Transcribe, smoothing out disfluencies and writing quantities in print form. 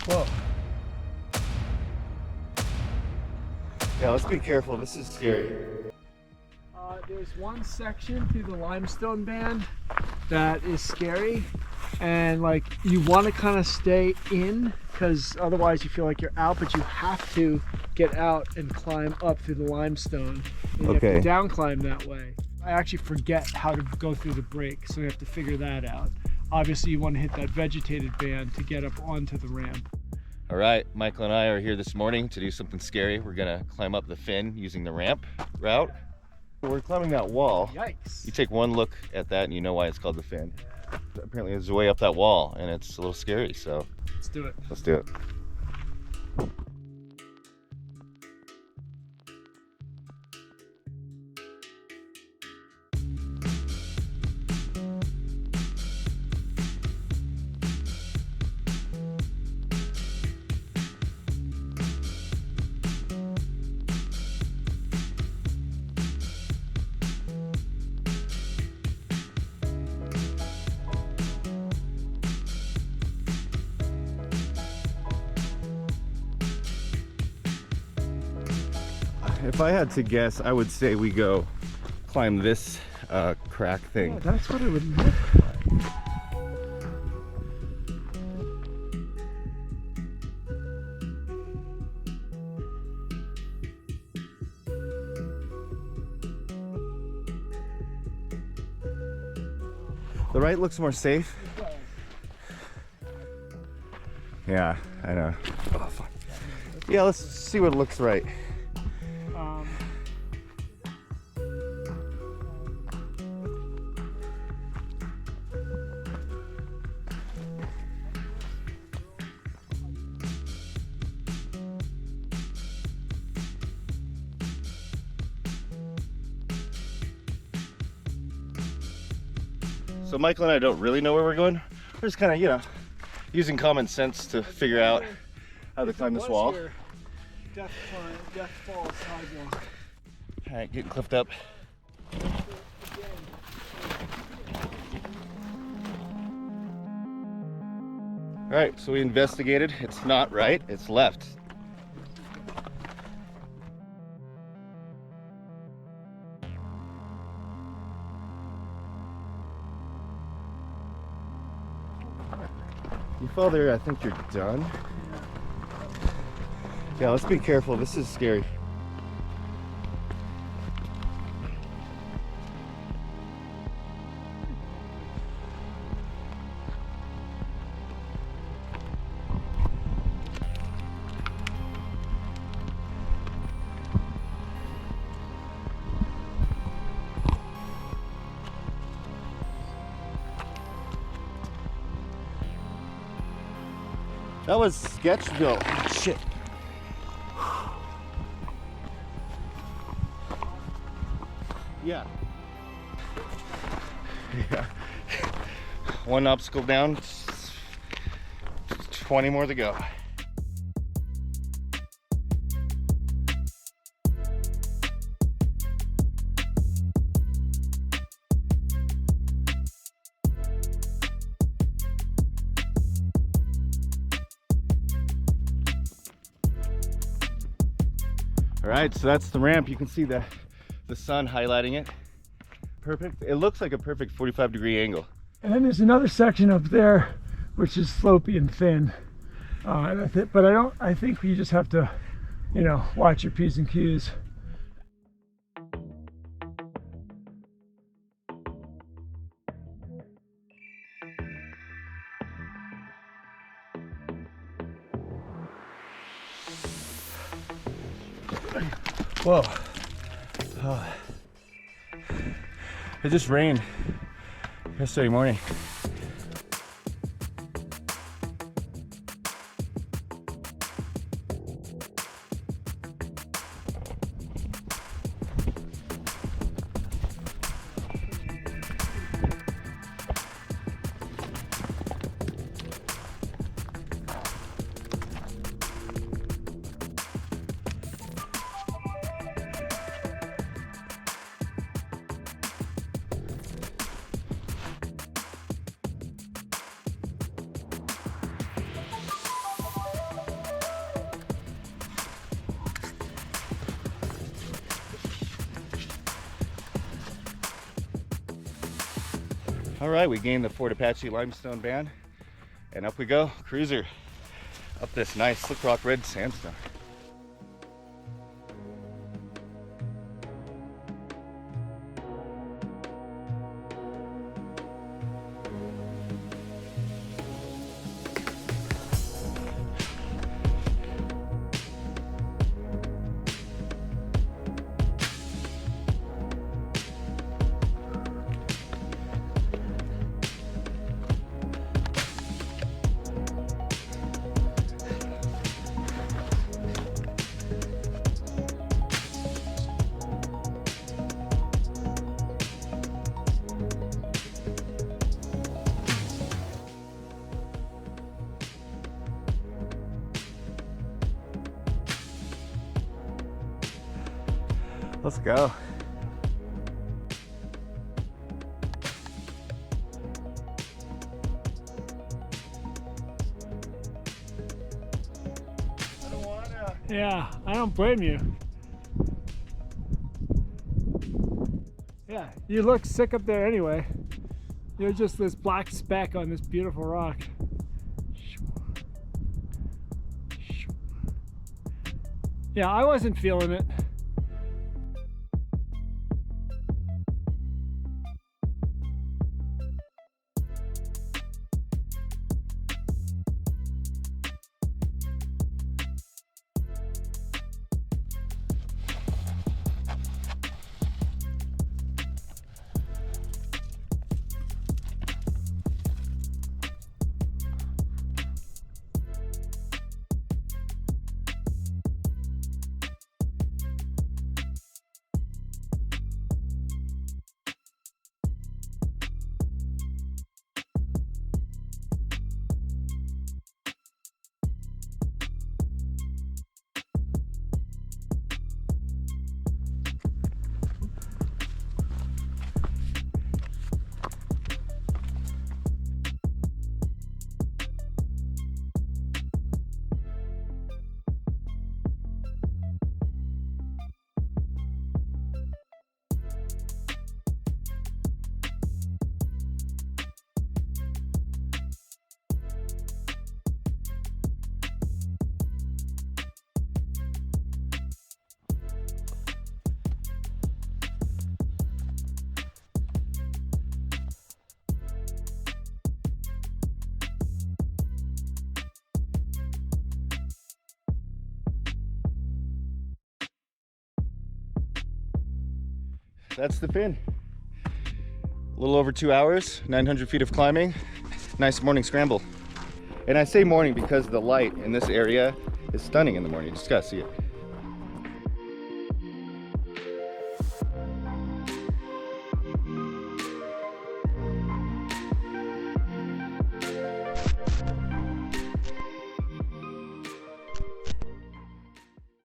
Whoa. Yeah, let's be careful. This is scary. There's one section through the limestone band that is scary, and like you want to kind of stay in because otherwise you feel like you're out, but you have to get out and climb up through the limestone. And you have to down climb that way. I actually forget how to go through the break, so you have to figure that out. Obviously you want to hit that vegetated band to get up onto the ramp. All right, Michael and I are here this morning to do something scary. We're gonna climb up the fin using the ramp route. We're climbing that wall. Yikes. You take one look at that and you know why it's called the fin. Apparently it's way up that wall and it's a little scary, so Let's do it. let's do it. If I had to guess, I would say we go climb this crack thing. Yeah, that's what it would look like. The right looks more safe. Yeah, I know. Oh, fuck. Yeah, let's see what looks right. So Michael and I don't really know where we're going. We're just kind of, you know, using common sense to figure out how to climb this wall. Death fall sidewalk. All right, getting cliffed up. All right, so we investigated. It's not right, it's left. You fall there, I think you're done. Yeah, let's be careful. This is scary. That was Sketchville. Shit. Yeah. Yeah. One obstacle down, 20 more to go. All right, so that's the ramp. You can see the sun highlighting it. Perfect. It looks like a perfect 45-degree angle. And then there's another section up there, which is slopey and thin. But I think you just have to, you know, watch your P's and Q's. Whoa. Oh. It just rained yesterday morning. All right, we gained the Fort Apache limestone band, and up we go, cruiser, up this nice slick rock red sandstone. Let's go. I don't wanna. Yeah, I don't blame you. Yeah, you look sick up there anyway. You're just this black speck on this beautiful rock. Yeah, I wasn't feeling it. That's the pin. A little over 2 hours, 900 feet of climbing. Nice morning scramble. And I say morning because the light in this area is stunning in the morning. You just gotta see it.